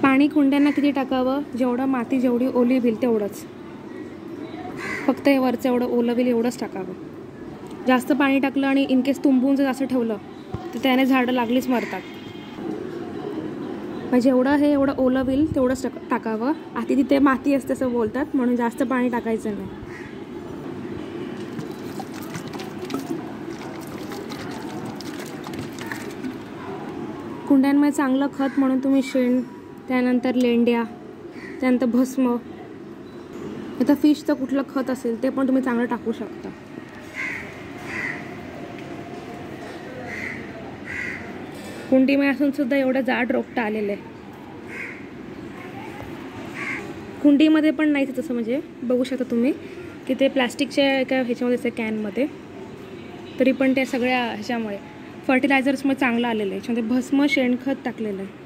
पाणी कुंड्यांना किती टाकावं? जेवढं माती जेवढी ओली होईल तेवढंच. फक्त हे वरचं एवढं ओलं होईल एवढंच टाकावं. जास्त पाणी टाकलं आणि इनकेस तुंबून जर असं ठेवलं तर त्याने झाडं लागलीच मरतात. मग जेवढं हे एवढं ओलं होईल तेवढंच टाकावं. आधी तिथे माती असते असं बोलतात, म्हणून जास्त पाणी टाकायचं नाही. कुंड्यांमध्ये चांगलं खत म्हणून तुम्ही शेण, त्यानंतर लेंड्या, त्यानंतर भस्म, आता फिशचं कुठलं खत असेल ते पण तुम्ही चांगलं टाकू शकता. कुंडीमध्ये असून सुद्धा एवढं जाड रोपटं आलेलं आहे. कुंडीमध्ये पण नाही तसं, म्हणजे बघू शकता तुम्ही की ते प्लॅस्टिकच्या एका ह्याच्यामध्ये असते कॅनमध्ये, तरी पण त्या सगळ्या ह्याच्यामुळे फर्टिलायझर्समध्ये चांगलं आलेलं आहे. याच्यामध्ये भस्म शेणखत टाकलेलं आहे.